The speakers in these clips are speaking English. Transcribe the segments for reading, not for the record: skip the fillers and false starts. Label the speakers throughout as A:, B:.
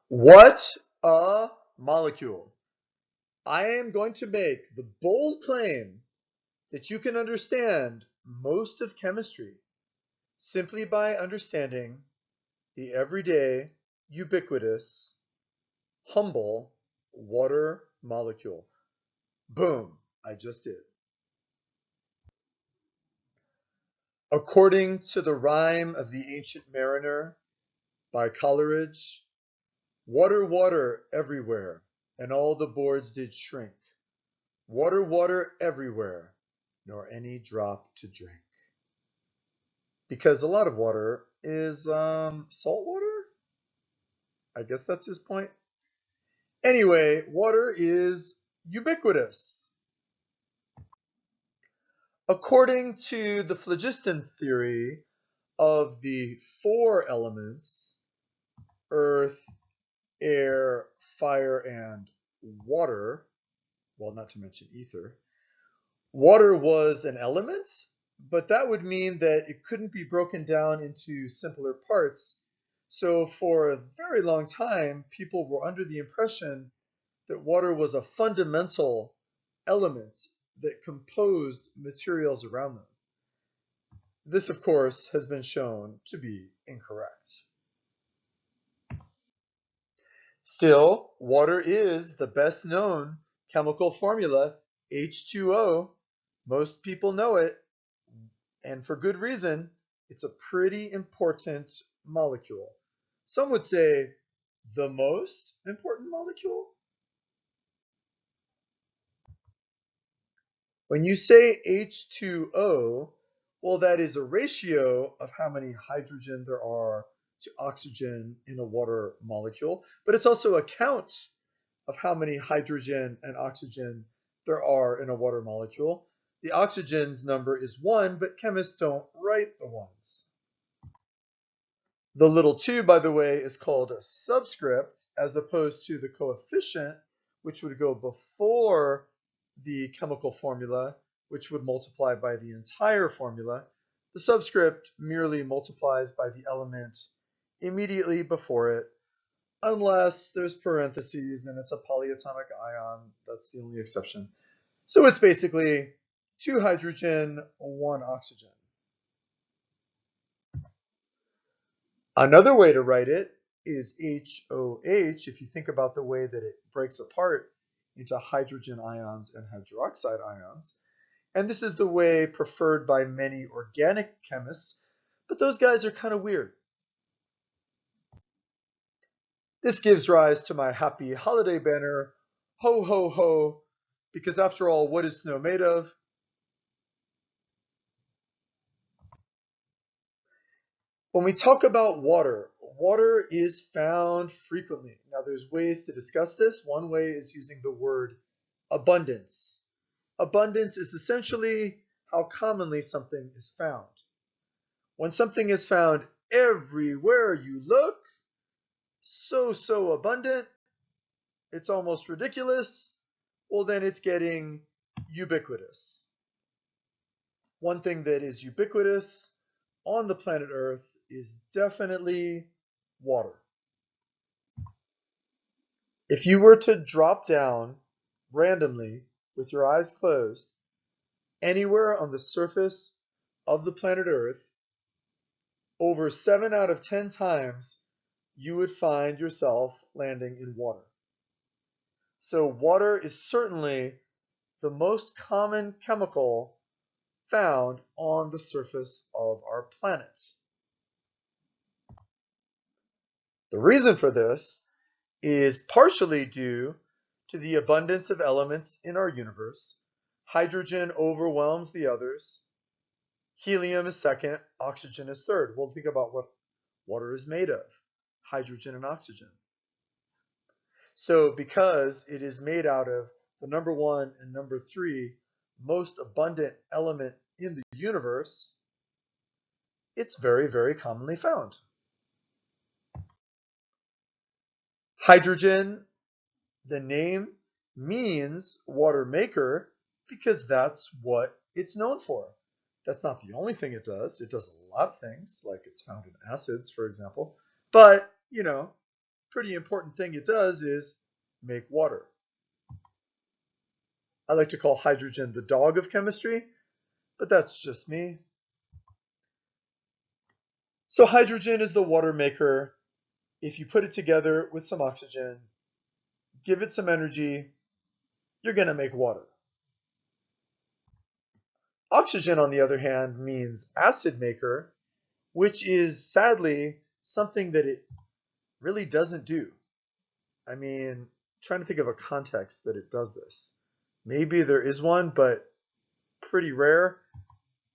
A: What a molecule. I am going to make the bold claim that you can understand most of chemistry simply by understanding the everyday, ubiquitous, humble water molecule. Boom, I just did. According to the rhyme of the ancient mariner by Coleridge, water, water everywhere, and all the boards did shrink. Water, water everywhere, nor any drop to drink. Because a lot of water is salt water? I guess that's his point. Anyway, water is ubiquitous. According to the phlogiston theory of the four elements, earth, air, fire, and water, well, not to mention ether, water was an element, but that would mean that it couldn't be broken down into simpler parts. So for a very long time, people were under the impression that water was a fundamental element that composed materials around them. This, of course, has been shown to be incorrect. Still, water is the best known chemical formula, H2O. Most people know it, and for good reason. It's a pretty important molecule. Some would say the most important molecule. When you say H2O, well, that is a ratio of how many hydrogen there are to oxygen in a water molecule, but it's also a count of how many hydrogen and oxygen there are in a water molecule. The oxygen's number is 1, but chemists don't write the ones. The little 2, by the way, is called a subscript as opposed to the coefficient, which would go before the chemical formula, which would multiply by the entire formula. The subscript merely multiplies by the element immediately before it, unless there's parentheses and it's a polyatomic ion. That's the only exception. So it's basically 2 hydrogen, 1 oxygen. Another way to write it is HOH if you think about the way that it breaks apart into hydrogen ions and hydroxide ions. And this is the way preferred by many organic chemists, but those guys are kind of weird. This gives rise to my happy holiday banner, ho ho ho, because after all, what is snow made of? When we talk about water, water is found frequently. Now, there's ways to discuss this. One way is using the word abundance. Abundance is essentially how commonly something is found. When something is found everywhere you look, so abundant, it's almost ridiculous, well, then it's getting ubiquitous. One thing that is ubiquitous on the planet Earth is definitely water. If you were to drop down randomly with your eyes closed anywhere on the surface of the planet Earth, over 7 out of 10 times you would find yourself landing in water. So water is certainly the most common chemical found on the surface of our planet. The reason for this is partially due to the abundance of elements in our universe. Hydrogen overwhelms the others. Helium is second, oxygen is third. We'll think about what water is made of, hydrogen and oxygen. So because it is made out of the number 1 and number 3 most abundant element in the universe, it's very commonly found. Hydrogen, the name means water maker because that's what it's known for. That's not the only thing it does. It does a lot of things, like it's found in acids, for example. But, pretty important thing it does is make water. I like to call hydrogen the dog of chemistry, but that's just me. So hydrogen is the water maker. If you put it together with some oxygen, give it some energy, you're going to make water. Oxygen, on the other hand, means acid maker, which is sadly something that it really doesn't do. I mean, trying to think of a context that it does this. Maybe there is one, but pretty rare.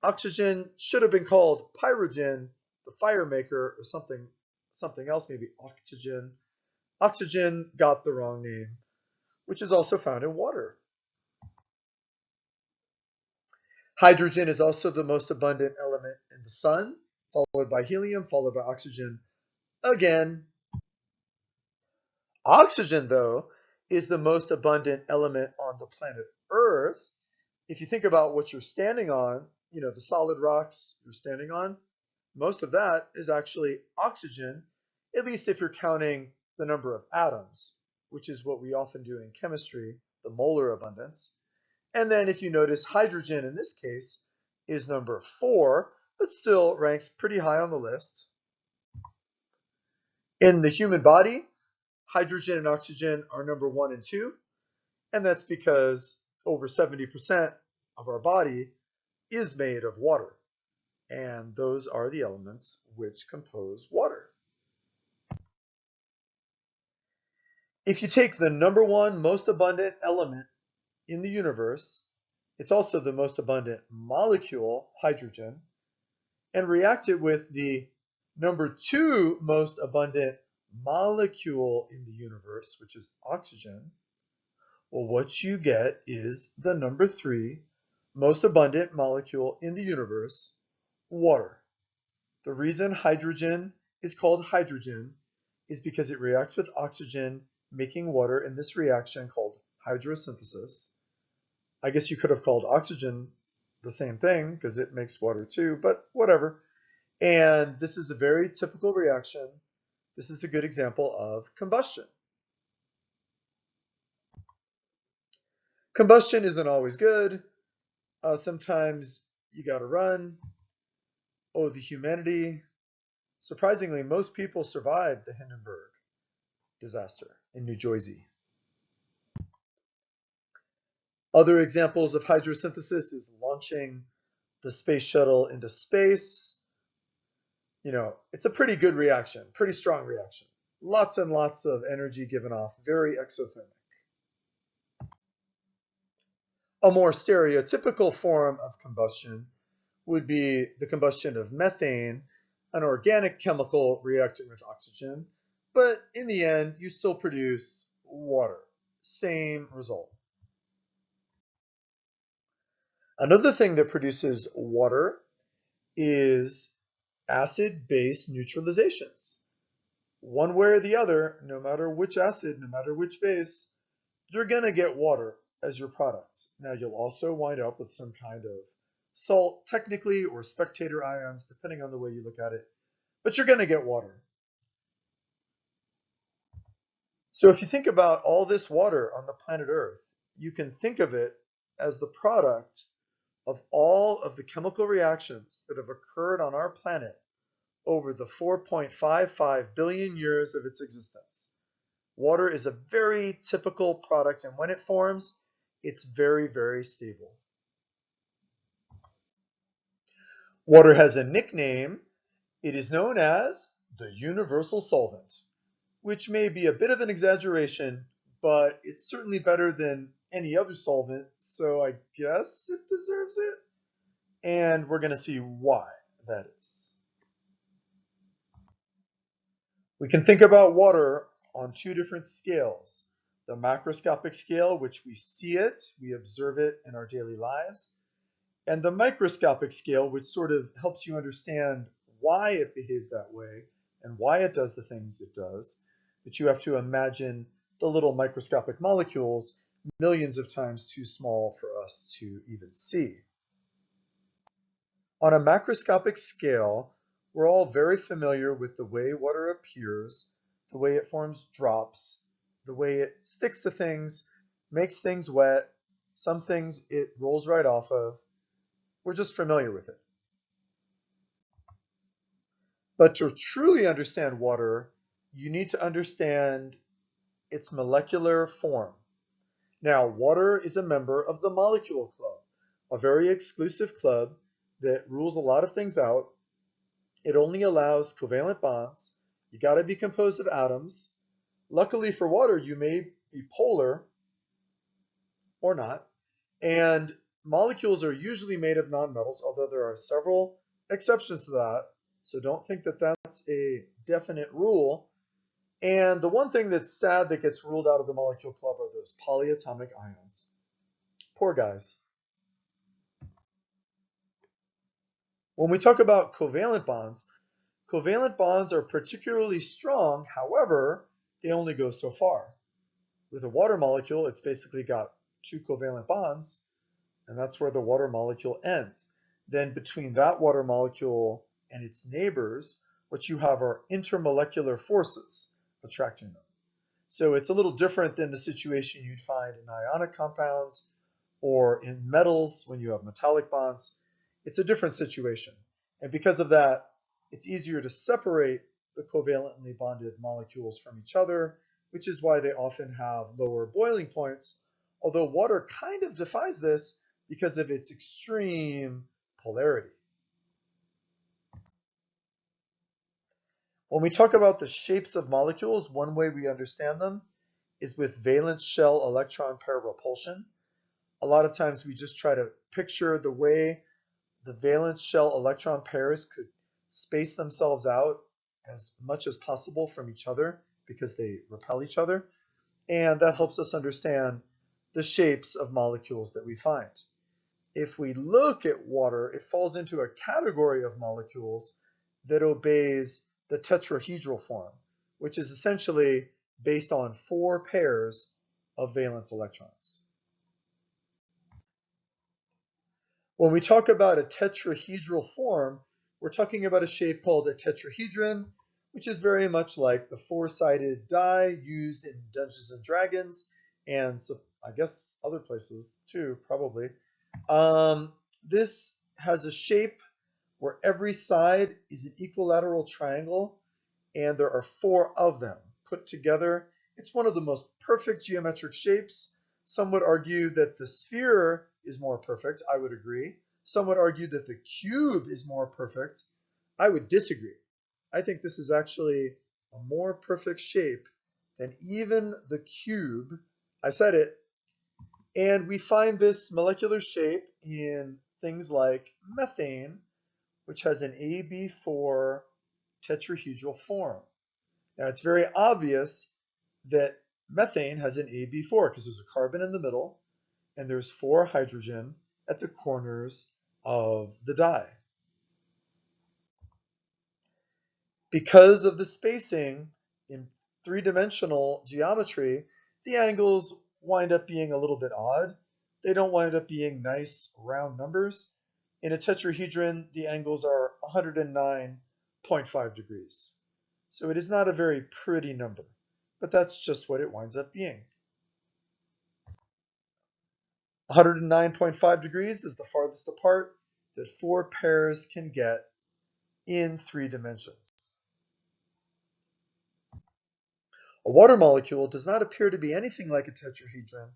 A: Oxygen should have been called pyrogen, the fire maker, or something else, maybe oxygen. Oxygen got the wrong name, which is also found in water. Hydrogen is also the most abundant element in the sun, followed by helium, followed by oxygen again. Oxygen, though, is the most abundant element on the planet Earth. If you think about what you're standing on, the solid rocks you're standing on, most of that is actually oxygen, at least if you're counting the number of atoms, which is what we often do in chemistry, the molar abundance. And then if you notice, hydrogen in this case is number 4, but still ranks pretty high on the list. In the human body, hydrogen and oxygen are number 1 and 2, and that's because over 70% of our body is made of water, and those are the elements which compose water. If you take the number 1 most abundant element in the universe, it's also the most abundant molecule, hydrogen, and react it with the number 2 most abundant molecule in the universe, which is oxygen, well, what you get is the number 3 most abundant molecule in the universe, water. The reason hydrogen is called hydrogen is because it reacts with oxygen, making water in this reaction called hydrosynthesis. I guess you could have called oxygen the same thing because it makes water too, but whatever. And this is a very typical reaction. This is a good example of combustion. Combustion isn't always good. Sometimes you got to run. Oh, the humanity. Surprisingly, most people survived the Hindenburg disaster in New Jersey. Other examples of hydrosynthesis is launching the space shuttle into space. It's a pretty good reaction, pretty strong reaction. Lots and lots of energy given off, very exothermic. A more stereotypical form of combustion would be the combustion of methane, an organic chemical reacting with oxygen, but in the end, you still produce water. Same result. Another thing that produces water is acid-base neutralizations. One way or the other, no matter which acid, no matter which base, you're going to get water as your product. Now, you'll also wind up with some kind of salt, technically, or spectator ions, depending on the way you look at it, but you're going to get water. So if you think about all this water on the planet Earth, you can think of it as the product of all of the chemical reactions that have occurred on our planet over the 4.55 billion years of its existence. Water is a very typical product, and when it forms, it's very, very stable. Water has a nickname. It is known as the universal solvent, which may be a bit of an exaggeration, but it's certainly better than any other solvent, so I guess it deserves it. And we're going to see why that is. We can think about water on 2 different scales. The macroscopic scale, which we see it, we observe it in our daily lives, and the microscopic scale, which sort of helps you understand why it behaves that way and why it does the things it does. But you have to imagine the little microscopic molecules millions of times too small for us to even see. On a macroscopic scale, we're all very familiar with the way water appears the way it forms drops, the way it sticks to things, makes things wet. Some things it rolls right off of. We're just familiar with it. But to truly understand water, you need to understand its molecular form. Now, water is a member of the Molecule Club, a very exclusive club that rules a lot of things out. It only allows covalent bonds. You got to be composed of atoms. Luckily for water, you may be polar or not. And molecules are usually made of nonmetals, although there are several exceptions to that. So don't think that that's a definite rule. And the one thing that's sad that gets ruled out of the Molecule Club are those polyatomic ions. Poor guys. When we talk about covalent bonds are particularly strong. However, they only go so far. With a water molecule, it's basically got two covalent bonds, and that's where the water molecule ends. Then between that water molecule and its neighbors, what you have are intermolecular forces attracting them. So it's a little different than the situation you'd find in ionic compounds or in metals when you have metallic bonds. It's a different situation. And because of that, it's easier to separate the covalently bonded molecules from each other, which is why they often have lower boiling points, although water kind of defies this because of its extreme polarity. When we talk about the shapes of molecules, one way we understand them is with valence shell electron pair repulsion. A lot of times we just try to picture the way the valence shell electron pairs could space themselves out as much as possible from each other because they repel each other. And that helps us understand the shapes of molecules that we find. If we look at water, it falls into a category of molecules that obeys the tetrahedral form, which is essentially based on 4 pairs of valence electrons. When we talk about a tetrahedral form, we're talking about a shape called a tetrahedron, which is very much like the 4-sided die used in Dungeons and Dragons, and so I guess other places too, probably. This has a shape where every side is an equilateral triangle, and there are 4 of them put together. It's one of the most perfect geometric shapes. Some would argue that the sphere is more perfect. I would agree. Some would argue that the cube is more perfect. I would disagree. I think this is actually a more perfect shape than even the cube. I said it. And we find this molecular shape in things like methane, which has an AB4 tetrahedral form. Now it's very obvious that methane has an AB4 because there's a carbon in the middle and there's 4 hydrogen at the corners of the die. Because of the spacing in 3-dimensional geometry, the angles wind up being a little bit odd. They don't wind up being nice round numbers. In a tetrahedron, the angles are 109.5 degrees. So it is not a very pretty number, but that's just what it winds up being. 109.5 degrees is the farthest apart that 4 pairs can get in 3 dimensions. A water molecule does not appear to be anything like a tetrahedron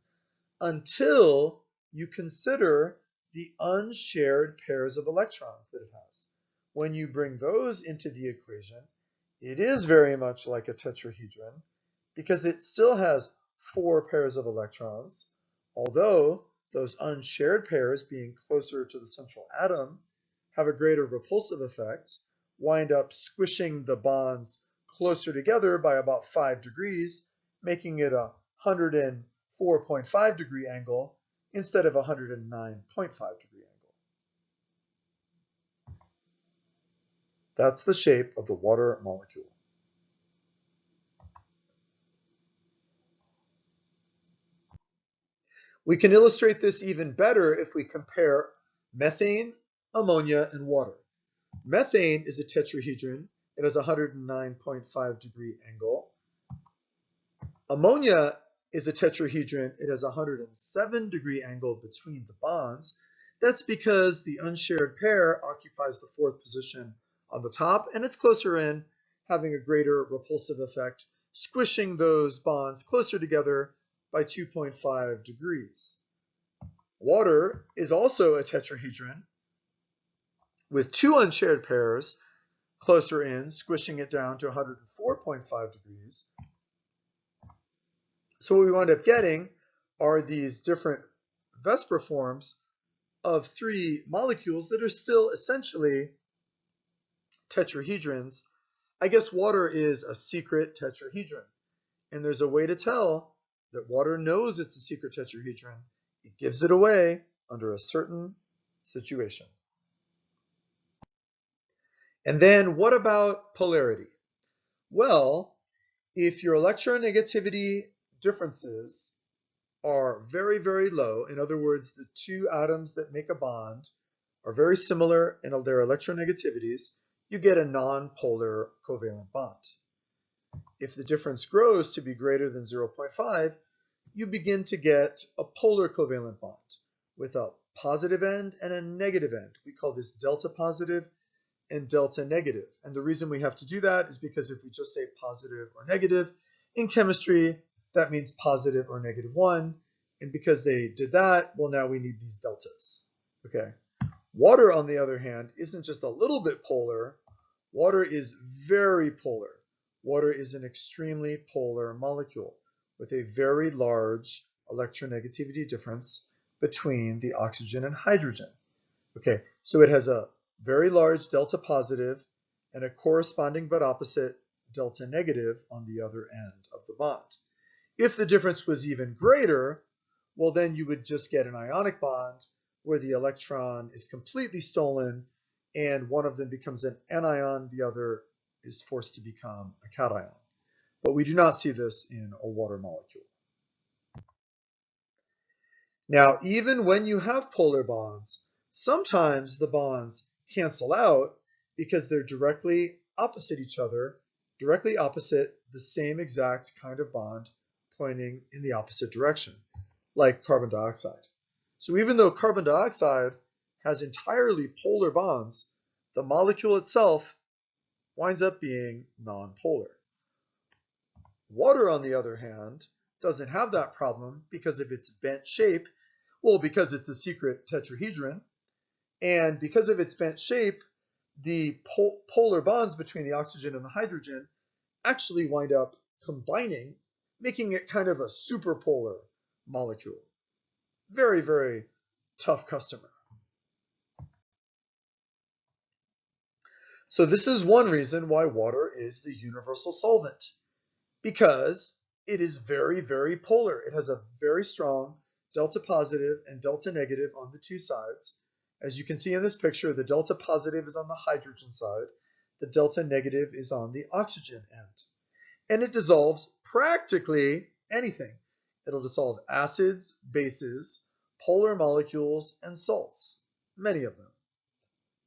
A: until you consider the unshared pairs of electrons that it has. When you bring those into the equation, it is very much like a tetrahedron because it still has 4 pairs of electrons, although those unshared pairs, being closer to the central atom, have a greater repulsive effect, wind up squishing the bonds closer together by about 5 degrees, making it a 104.5 degree angle instead of a 109.5 degree angle. That's the shape of the water molecule. We can illustrate this even better if we compare methane, ammonia, and water. Methane is a tetrahedron. It has a 109.5 degree angle. Ammonia is a tetrahedron. It has a 107-degree angle between the bonds. That's because the unshared pair occupies the fourth position on the top, and it's closer in, having a greater repulsive effect, squishing those bonds closer together by 2.5 degrees. Water is also a tetrahedron with two unshared pairs closer in, squishing it down to 104.5 degrees. So what we wind up getting are these different VSEPR forms of three molecules that are still essentially tetrahedrons. I guess water is a secret tetrahedron, and there's a way to tell that water knows it's a secret tetrahedron. It gives it away under a certain situation. And then what about polarity? Well, if your electronegativity differences are very, very low, in other words, the two atoms that make a bond are very similar in their electronegativities, you get a non-polar covalent bond. If the difference grows to be greater than 0.5, you begin to get a polar covalent bond with a positive end and a negative end. We call this delta positive and delta negative. And the reason we have to do that is because if we just say positive or negative, in chemistry, that means positive or negative 1. And because they did that, well, now we need these deltas. Okay. Water, on the other hand, isn't just a little bit polar. Water is very polar. Water is an extremely polar molecule with a very large electronegativity difference between the oxygen and hydrogen. Okay, so it has a very large delta positive and a corresponding but opposite delta negative on the other end of the bond. If the difference was even greater, well, then you would just get an ionic bond where the electron is completely stolen and one of them becomes an anion, the other is forced to become a cation. But we do not see this in a water molecule. Now, even when you have polar bonds, sometimes the bonds cancel out because they're directly opposite each other, directly opposite the same exact kind of bond pointing in the opposite direction, like carbon dioxide. So even though carbon dioxide has entirely polar bonds, the molecule itself winds up being nonpolar. Water, on the other hand, doesn't have that problem because of its bent shape. Well, because it's a secret tetrahedron, and because of its bent shape, the polar bonds between the oxygen and the hydrogen actually wind up combining, making it kind of a superpolar molecule. Very, very tough customer. So this is one reason why water is the universal solvent, because it is very, very polar. It has a very strong delta positive and delta negative on the two sides. As you can see in this picture, the delta positive is on the hydrogen side. The delta negative is on the oxygen end. And it dissolves practically anything. It'll dissolve acids, bases, polar molecules, and salts, many of them.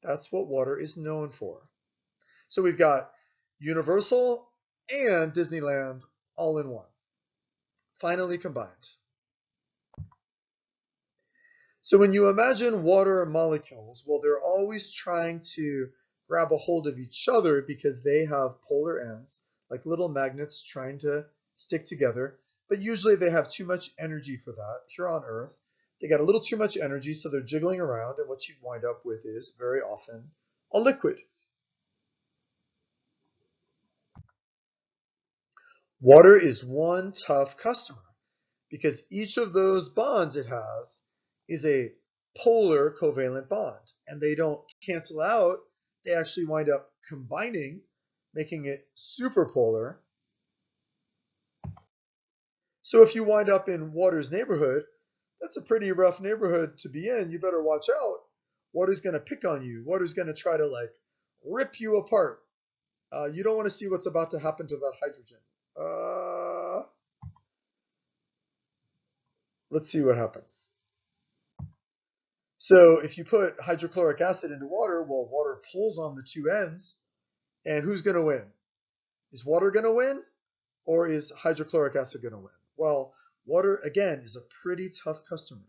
A: That's what water is known for. So we've got Universal and Disneyland all in one, finally combined. So when you imagine water molecules, well, they're always trying to grab a hold of each other because they have polar ends, like little magnets trying to stick together. But usually they have too much energy for that. Here on Earth, they got a little too much energy, so they're jiggling around, and what you wind up with is very often a liquid. Water is one tough customer because each of those bonds it has is a polar covalent bond, and they don't cancel out. They actually wind up combining, making it superpolar. So if you wind up in water's neighborhood, that's a pretty rough neighborhood to be in. You better watch out. Water's going to pick on you. Water's going to try to rip you apart. You don't want to see what's about to happen to that hydrogen. Let's see what happens. So if you put hydrochloric acid into water, well, water pulls on the two ends, and who's going to win? Is water going to win? Or is hydrochloric acid going to win? Well, water, again, is a pretty tough customer.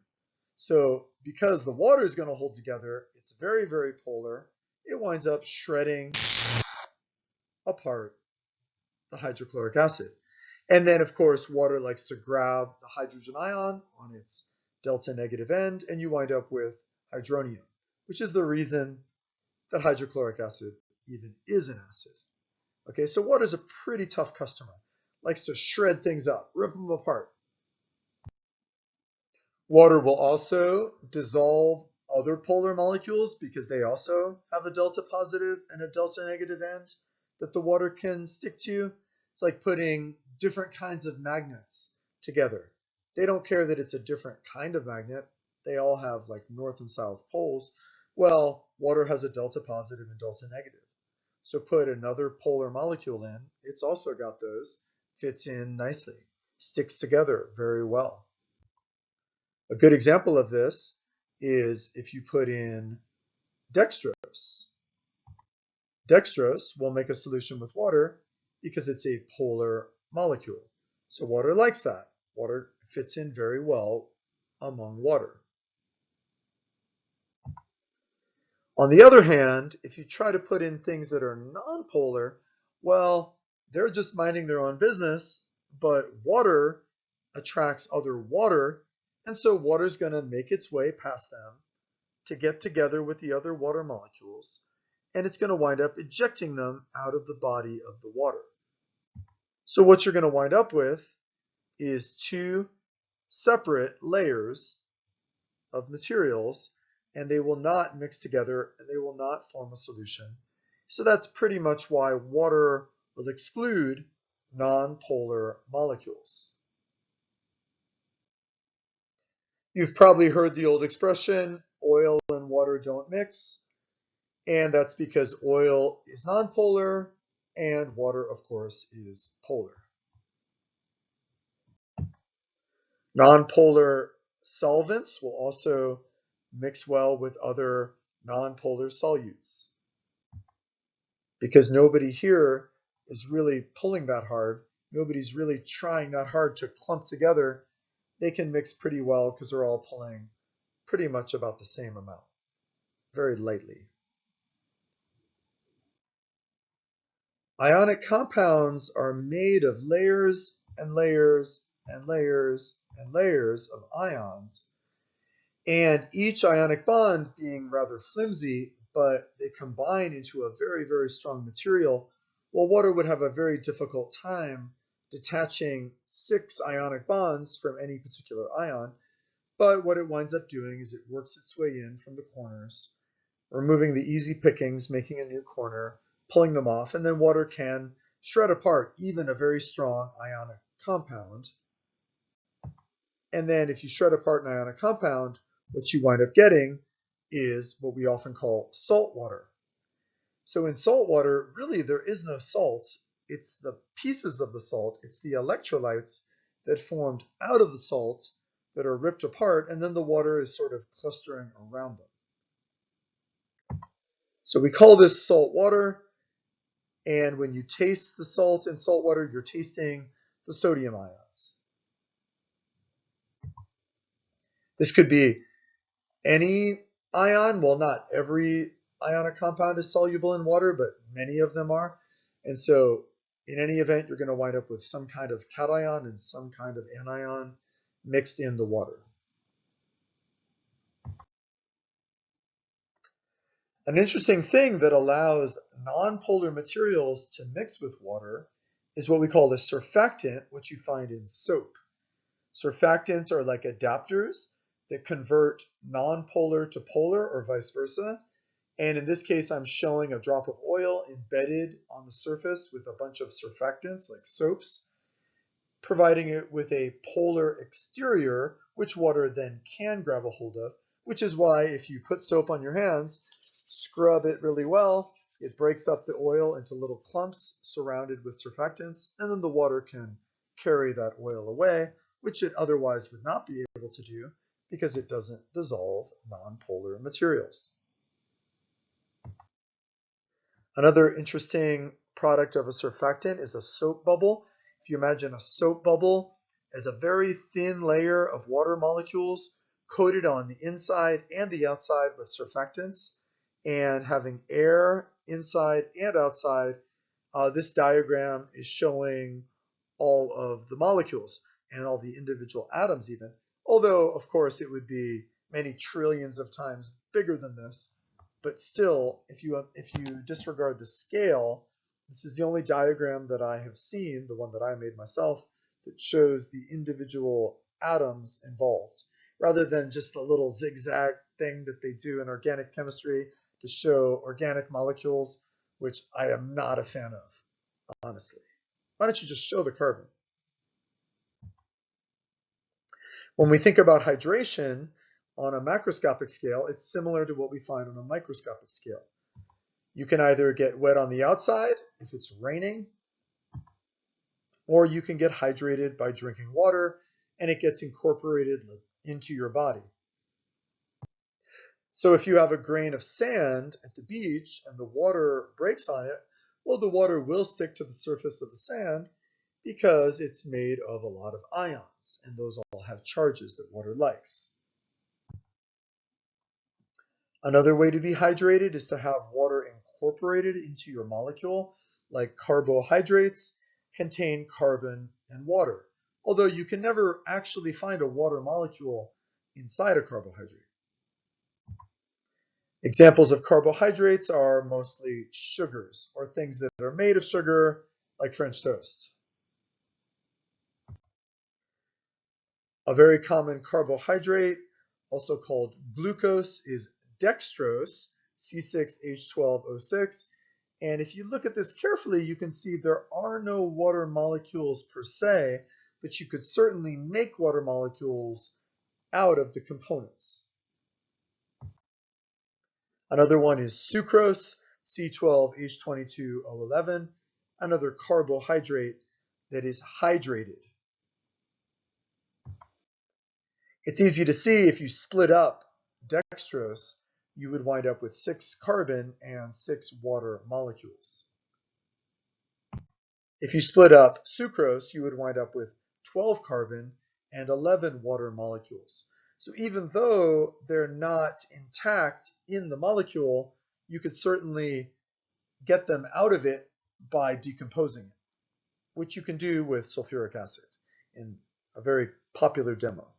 A: So because the water is going to hold together, it's very, very polar, it winds up shredding apart the hydrochloric acid. And then, of course, water likes to grab the hydrogen ion on its delta negative end, and you wind up with hydronium, which is the reason that hydrochloric acid even is an acid. Okay, so water is a pretty tough customer. Likes to shred things up, rip them apart. Water will also dissolve other polar molecules because they also have a delta positive and a delta negative end that the water can stick to. It's like putting different kinds of magnets together. They don't care that it's a different kind of magnet. They all have like north and south poles. Well, water has a delta positive and delta negative. So put another polar molecule in, it's also got those, fits in nicely, sticks together very well. A good example of this is if you put in dextrose. Dextrose will make a solution with water because it's a polar molecule. So water likes that. Water fits in very well among water. On the other hand, if you try to put in things that are nonpolar, well, they're just minding their own business, but water attracts other water, and so water's going to make its way past them to get together with the other water molecules, and it's going to wind up ejecting them out of the body of the water. So what you're going to wind up with is two separate layers of materials, and they will not mix together and they will not form a solution. So that's pretty much why water will exclude nonpolar molecules. You've probably heard the old expression, oil and water don't mix. And that's because oil is nonpolar and water, of course, is polar. Nonpolar solvents will also mix well with other nonpolar solutes. Because nobody here is really pulling that hard, nobody's really trying that hard to clump together, they can mix pretty well because they're all pulling pretty much about the same amount, very lightly. Ionic compounds are made of layers and layers and layers and layers of ions, and each ionic bond being rather flimsy, but they combine into a very, very strong material. Well, water would have a very difficult time detaching 6 ionic bonds from any particular ion, but what it winds up doing is it works its way in from the corners, removing the easy pickings, making a new corner, pulling them off, and then water can shred apart even a very strong ionic compound. And then if you shred apart an ionic compound, what you wind up getting is what we often call salt water. So in salt water, really there is no salt. It's the pieces of the salt, it's the electrolytes that formed out of the salt that are ripped apart, and then the water is sort of clustering around them. So we call this salt water, and when you taste the salt in salt water, you're tasting the sodium ions. This could be any ion. Well, not every ionic compound is soluble in water, but many of them are. And so in any event, you're going to wind up with some kind of cation and some kind of anion mixed in the water. An interesting thing that allows nonpolar materials to mix with water is what we call the surfactant, which you find in soap. Surfactants are like adapters that convert nonpolar to polar or vice versa. And in this case, I'm showing a drop of oil embedded on the surface with a bunch of surfactants like soaps, providing it with a polar exterior, which water then can grab a hold of, which is why if you put soap on your hands, scrub it really well, it breaks up the oil into little clumps surrounded with surfactants, and then the water can carry that oil away, which it otherwise would not be able to do because it doesn't dissolve nonpolar materials. Another interesting product of a surfactant is a soap bubble. if you imagine a soap bubble as a very thin layer of water molecules coated on the inside and the outside with surfactants, and having air inside and outside, this diagram is showing all of the molecules and all the individual atoms even, although of course it would be many trillions of times bigger than this. But still, if you disregard the scale, this is the only diagram that I have seen, the one that I made myself, that shows the individual atoms involved, rather than just the little zigzag thing that they do in organic chemistry to show organic molecules, which I am not a fan of, honestly. Why don't you just show the carbon? When we think about hydration on a macroscopic scale, it's similar to what we find on a microscopic scale. You can either get wet on the outside if it's raining, or you can get hydrated by drinking water and it gets incorporated into your body. So if you have a grain of sand at the beach and the water breaks on it, well, the water will stick to the surface of the sand because it's made of a lot of ions, and those all have charges that water likes. Another way to be hydrated is to have water incorporated into your molecule, like carbohydrates contain carbon and water, although you can never actually find a water molecule inside a carbohydrate. Examples of carbohydrates are mostly sugars or things that are made of sugar, like French toast. A very common carbohydrate, also called glucose, is dextrose, C6H12O6. And if you look at this carefully, you can see there are no water molecules per se, but you could certainly make water molecules out of the components. Another one is sucrose, C12H22O11, another carbohydrate that is hydrated. It's easy to see if you split up dextrose, you would wind up with 6 carbon and 6 water molecules. If you split up sucrose, you would wind up with 12 carbon and 11 water molecules. So even though they're not intact in the molecule, you could certainly get them out of it by decomposing it, which you can do with sulfuric acid in a very popular demo.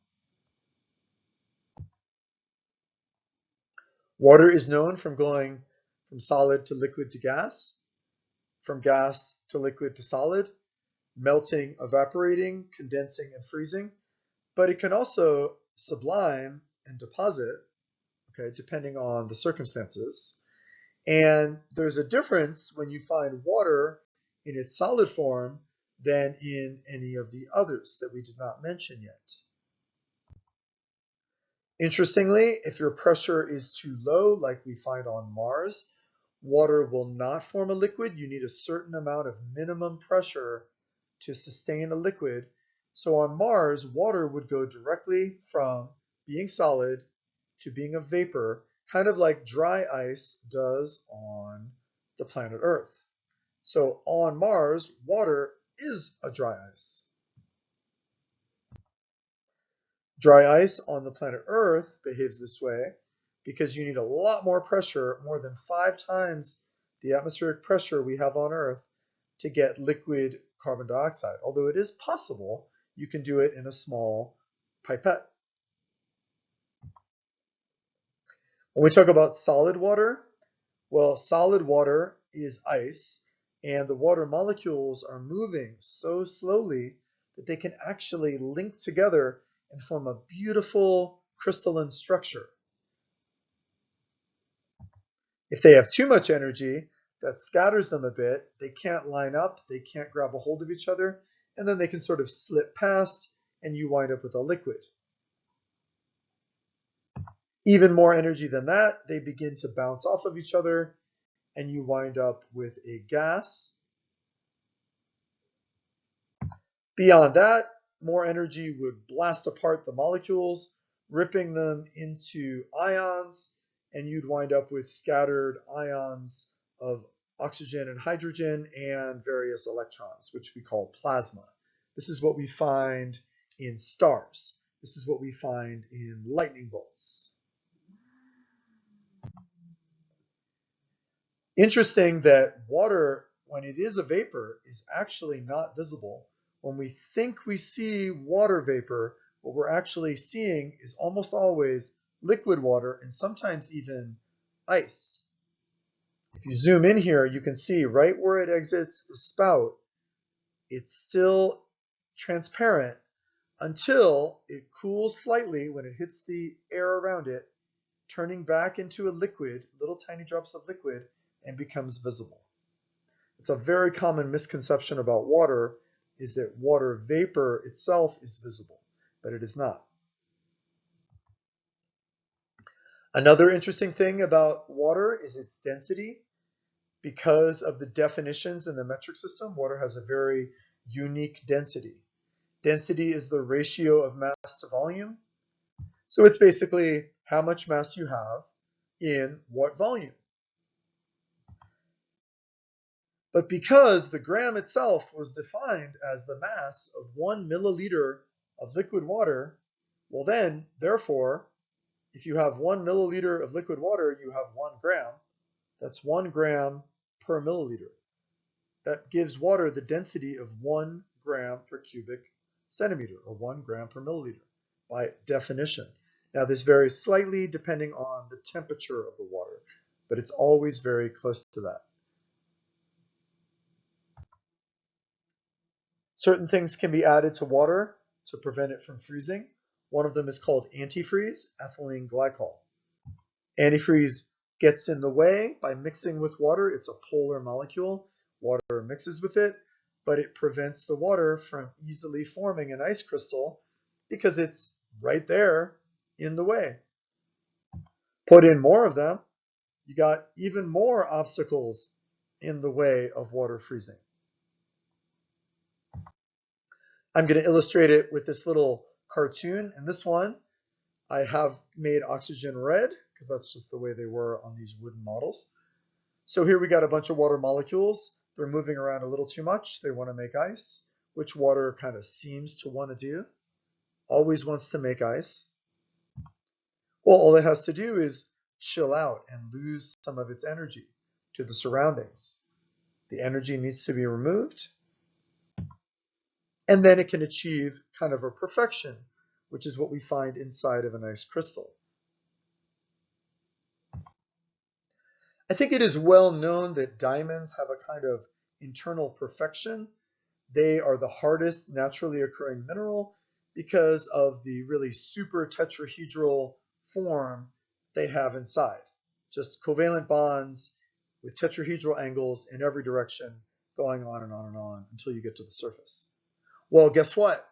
A: Water is known from going from solid to liquid to gas, from gas to liquid to solid, melting, evaporating, condensing, and freezing. But it can also sublime and deposit, okay, depending on the circumstances. And there's a difference when you find water in its solid form than in any of the others that we did not mention yet. Interestingly, if your pressure is too low, like we find on Mars, water will not form a liquid. You need a certain amount of minimum pressure to sustain a liquid. So on Mars, water would go directly from being solid to being a vapor, kind of like dry ice does on the planet Earth. So on Mars, water is a dry ice. Dry ice on the planet Earth behaves this way because you need a lot more pressure, more than 5 times the atmospheric pressure we have on Earth, to get liquid carbon dioxide. Although it is possible, you can do it in a small pipette. When we talk about solid water, well, solid water is ice, and the water molecules are moving so slowly that they can actually link together and form a beautiful crystalline structure. If they have too much energy, that scatters them a bit. They can't line up, they can't grab a hold of each other, and then they can sort of slip past, and you wind up with a liquid. Even more energy than that, they begin to bounce off of each other, and you wind up with a gas. Beyond that, more energy would blast apart the molecules, ripping them into ions, and you'd wind up with scattered ions of oxygen and hydrogen and various electrons, which we call plasma. This is what we find in stars. This is what we find in lightning bolts. Interesting that water, when it is a vapor, is actually not visible. When we think we see water vapor, what we're actually seeing is almost always liquid water and sometimes even ice. If you zoom in here, you can see right where it exits the spout, it's still transparent until it cools slightly when it hits the air around it, turning back into a liquid, little tiny drops of liquid, and becomes visible. It's a very common misconception about water is that water vapor itself is visible, but it is not. Another interesting thing about water is its density. Because of the definitions in the metric system, water has a very unique density. Density is the ratio of mass to volume. So it's basically how much mass you have in what volume. But because the gram itself was defined as the mass of 1 milliliter of liquid water, well then, therefore, if you have 1 milliliter of liquid water, you have 1 gram. That's 1 gram per milliliter. That gives water the density of 1 gram per cubic centimeter, or 1 gram per milliliter, by definition. Now, this varies slightly depending on the temperature of the water, but it's always very close to that. Certain things can be added to water to prevent it from freezing. One of them is called antifreeze, ethylene glycol. Antifreeze gets in the way by mixing with water. It's a polar molecule. Water mixes with it, but it prevents the water from easily forming an ice crystal because it's right there in the way. Put in more of them, you got even more obstacles in the way of water freezing. I'm going to illustrate it with this little cartoon. In this one, I have made oxygen red because that's just the way they were on these wooden models. So here we got a bunch of water molecules. They're moving around a little too much. They want to make ice, which water kind of seems to want to do. Always wants to make ice. Well, all it has to do is chill out and lose some of its energy to the surroundings. The energy needs to be removed, and then it can achieve kind of a perfection, which is what we find inside of an ice crystal. I think it is well known that diamonds have a kind of internal perfection. They are the hardest naturally occurring mineral because of the really super tetrahedral form they have inside. Just covalent bonds with tetrahedral angles in every direction going on and on and on until you get to the surface. Well, guess what?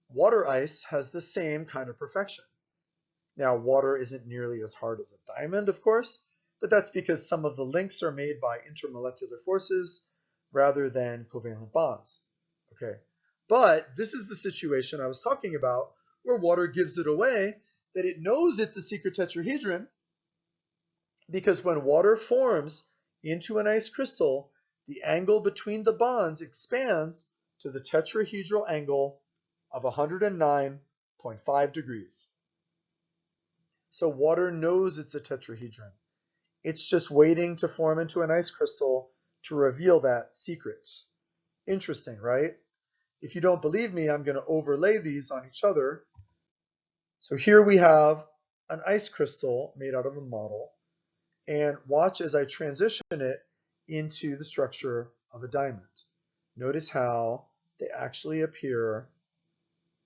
A: Water ice has the same kind of perfection. Now, water isn't nearly as hard as a diamond, of course, but that's because some of the links are made by intermolecular forces rather than covalent bonds. Okay, but this is the situation I was talking about where water gives it away that it knows it's a secret tetrahedron because when water forms into an ice crystal, the angle between the bonds expands to the tetrahedral angle of 109.5 degrees. So water knows it's a tetrahedron. It's just waiting to form into an ice crystal to reveal that secret. Interesting, right? If you don't believe me, I'm going to overlay these on each other. So here we have an ice crystal made out of a model, and watch as I transition it into the structure of a diamond. Notice how they actually appear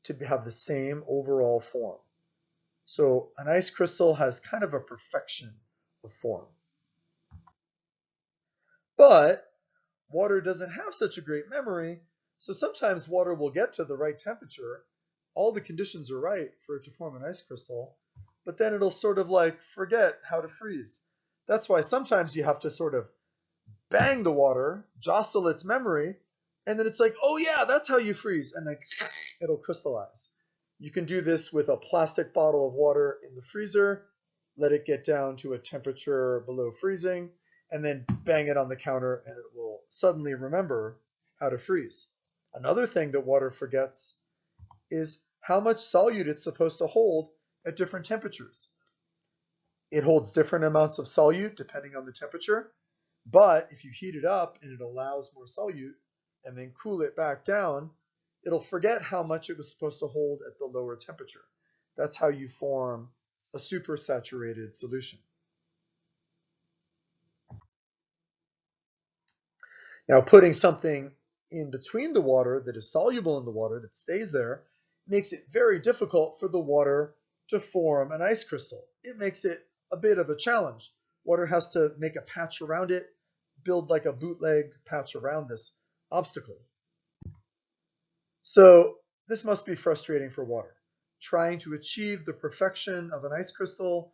A: to have the same overall form. So an ice crystal has kind of a perfection of form. But water doesn't have such a great memory, so sometimes water will get to the right temperature. All the conditions are right for it to form an ice crystal, but then it'll sort of like forget how to freeze. That's why sometimes you have to sort of bang the water, jostle its memory, and then it's like, oh yeah, that's how you freeze, and then it'll crystallize. You can do this with a plastic bottle of water in the freezer, let it get down to a temperature below freezing, and then bang it on the counter and it will suddenly remember how to freeze. Another thing that water forgets is how much solute it's supposed to hold at different temperatures. It holds different amounts of solute depending on the temperature, but if you heat it up and it allows more solute and then cool it back down, it'll forget how much it was supposed to hold at the lower temperature. That's how you form a supersaturated solution. Now, putting something in between the water that is soluble in the water that stays there makes it very difficult for the water to form an ice crystal. It makes it a bit of a challenge. Water has to make a patch around it, build like a bootleg patch around this obstacle. So this must be frustrating for water, trying to achieve the perfection of an ice crystal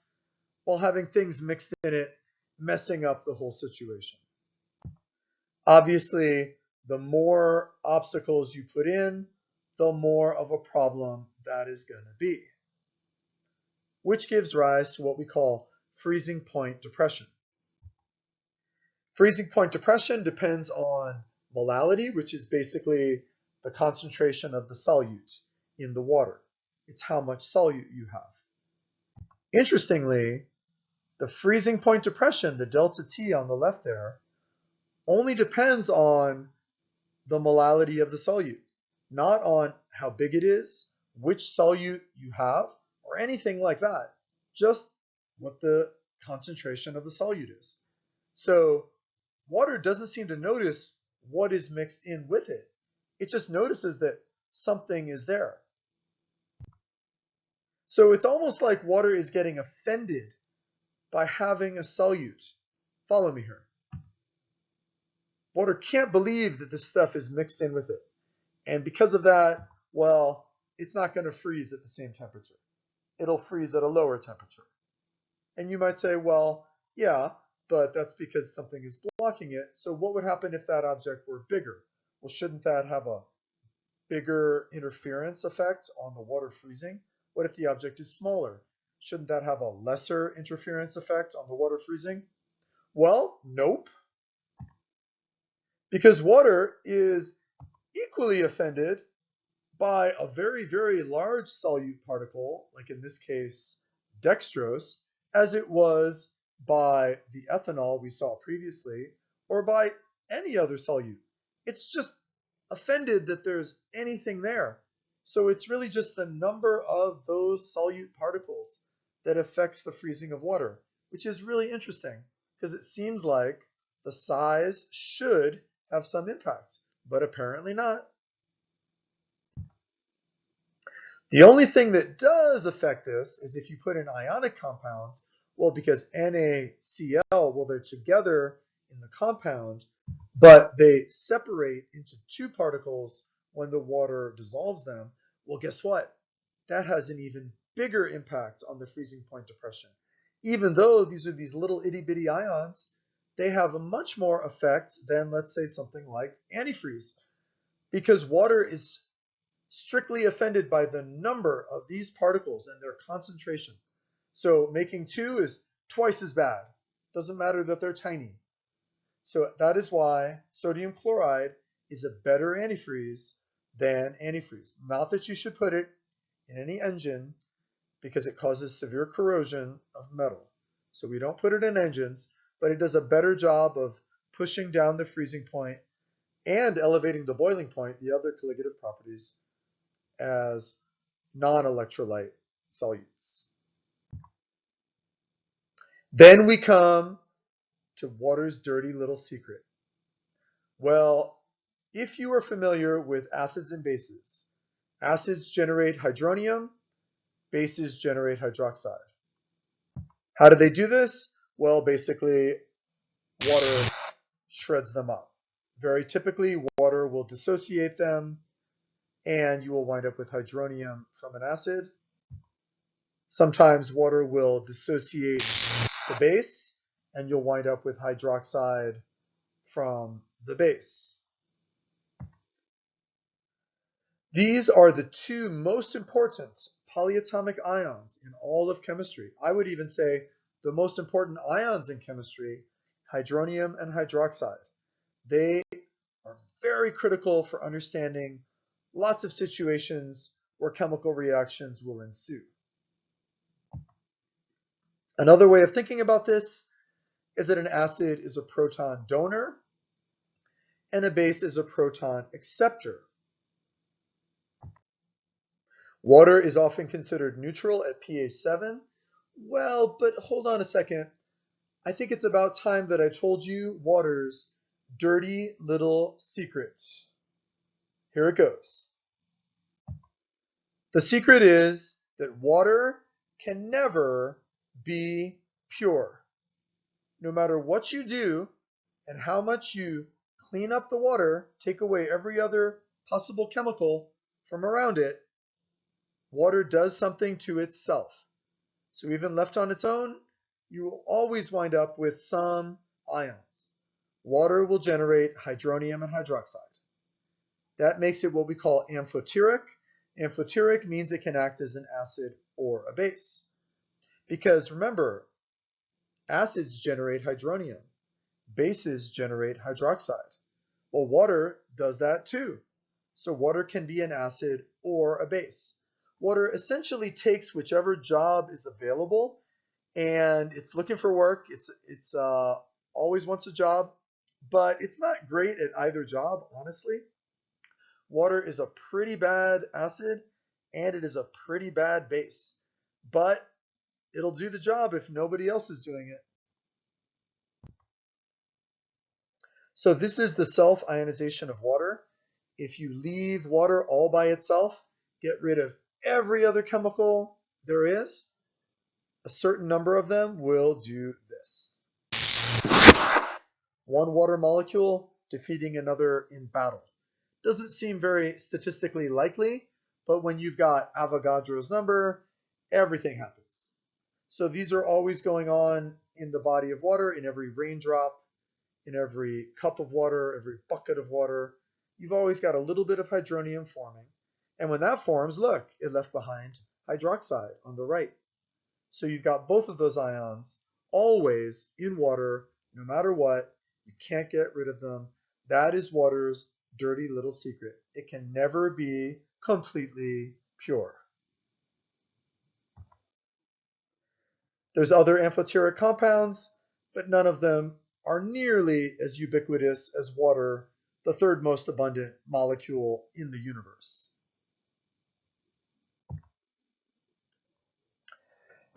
A: while having things mixed in it, messing up the whole situation. Obviously, the more obstacles you put in, the more of a problem that is going to be, which gives rise to what we call freezing point depression. Freezing point depression depends on molality, which is basically the concentration of the solute in the water. It's how much solute you have. Interestingly, the freezing point depression, the delta T on the left there, only depends on the molality of the solute, not on how big it is, which solute you have, or anything like that, just what the concentration of the solute is. So water doesn't seem to notice what is mixed in with it. It just notices that something is there. So it's almost like water is getting offended by having a solute. Follow me here. Water can't believe that this stuff is mixed in with it. And because of that, well, it's not going to freeze at the same temperature. It'll freeze at a lower temperature. And you might say, well, yeah, but that's because something is blocking it. So what would happen if that object were bigger? Well, shouldn't that have a bigger interference effect on the water freezing? What if the object is smaller? Shouldn't that have a lesser interference effect on the water freezing? Well, nope. Because water is equally offended by a very, very large solute particle, like in this case, dextrose, as it was by the ethanol we saw previously, or by any other solute. It's just offended that there's anything there. So it's really just the number of those solute particles that affects the freezing of water, which is really interesting because it seems like the size should have some impact, but apparently not. The only thing that does affect this is if you put in ionic compounds, well, because NaCl, well, they're together in the compound, but they separate into two particles when the water dissolves them. Well, guess what? That has an even bigger impact on the freezing point depression. Even though these are these little itty bitty ions, they have a much more effect than, let's say, something like antifreeze, because water is strictly offended by the number of these particles and their concentration. So making two is twice as bad. Doesn't matter that they're tiny. So that is why sodium chloride is a better antifreeze than antifreeze. Not that you should put it in any engine because it causes severe corrosion of metal. So we don't put it in engines, but it does a better job of pushing down the freezing point and elevating the boiling point, the other colligative properties, as non-electrolyte solutes. Then we come to water's dirty little secret. Well, if you are familiar with acids and bases, acids generate hydronium, bases generate hydroxide. How do they do this? Well, basically, water shreds them up. Very typically, water will dissociate them, and you will wind up with hydronium from an acid. Sometimes water will dissociate the base, and you'll wind up with hydroxide from the base. These are the two most important polyatomic ions in all of chemistry. I would even say the most important ions in chemistry, hydronium and hydroxide. They are very critical for understanding lots of situations where chemical reactions will ensue. Another way of thinking about this is that an acid is a proton donor and a base is a proton acceptor. Water is often considered neutral at pH 7. Well, but hold on a second. I think it's about time that I told you water's dirty little secret. Here it goes. The secret is that water can never be pure. No matter what you do and how much you clean up the water, take away every other possible chemical from around it, water does something to itself. So even left on its own, you will always wind up with some ions. Water will generate hydronium and hydroxide. That makes it what we call amphoteric. Amphoteric means it can act as an acid or a base. Because remember, acids generate hydronium. Bases generate hydroxide. Well, water does that too. So water can be an acid or a base. Water essentially takes whichever job is available, and it's looking for work. It's always wants a job, but it's not great at either job, honestly. Water is a pretty bad acid, and it is a pretty bad base, but it'll do the job if nobody else is doing it. So this is the self-ionization of water. If you leave water all by itself, get rid of every other chemical there is, a certain number of them will do this. One water molecule defeating another in battle. Doesn't seem very statistically likely, but when you've got Avogadro's number, everything happens. So these are always going on in the body of water, in every raindrop, in every cup of water, every bucket of water. You've always got a little bit of hydronium forming. And when that forms, look, it left behind hydroxide on the right. So you've got both of those ions always in water, no matter what. You can't get rid of them. That is water's dirty little secret. It can never be completely pure. There's other amphoteric compounds, but none of them are nearly as ubiquitous as water, the third most abundant molecule in the universe.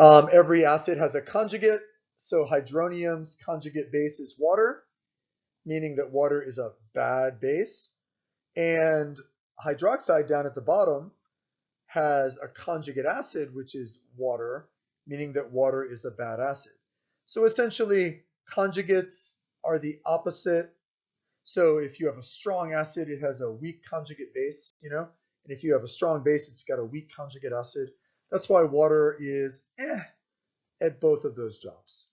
A: Every acid has a conjugate, so hydronium's conjugate base is water, meaning that water is a bad base, and hydroxide down at the bottom has a conjugate acid, which is water, meaning that water is a bad acid. So essentially, conjugates are the opposite. So if you have a strong acid, it has a weak conjugate base, and if you have a strong base, it's got a weak conjugate acid. That's why water is at both of those jobs.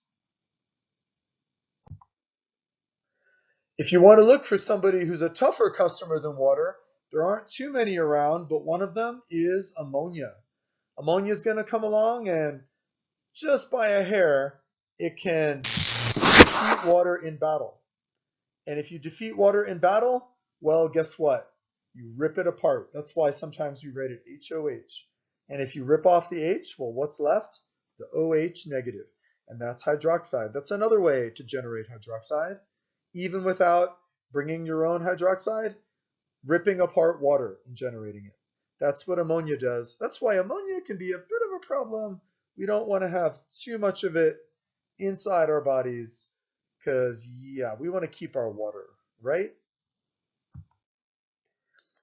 A: If you want to look for somebody who's a tougher customer than water, there aren't too many around, but one of them is ammonia. Ammonia is going to come along, and just by a hair, it can defeat water in battle. And if you defeat water in battle, well, guess what? You rip it apart. That's why sometimes we write it HOH. And if you rip off the H, well, what's left? The OH negative. And that's hydroxide. That's another way to generate hydroxide. Even without bringing your own hydroxide, ripping apart water and generating it. That's what ammonia does. That's why ammonia can be a bit of a problem. We don't want to have too much of it inside our bodies because, yeah, we want to keep our water, right?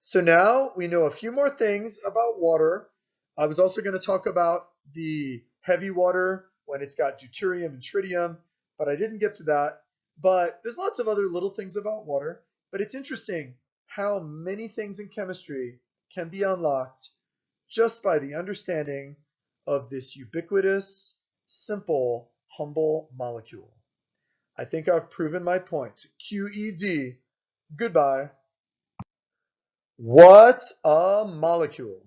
A: So now we know a few more things about water. I was also going to talk about the heavy water when it's got deuterium and tritium, but I didn't get to that. But there's lots of other little things about water, but it's interesting how many things in chemistry can be unlocked just by the understanding of this ubiquitous, simple, humble molecule. I think I've proven my point. QED. Goodbye. What's a molecule?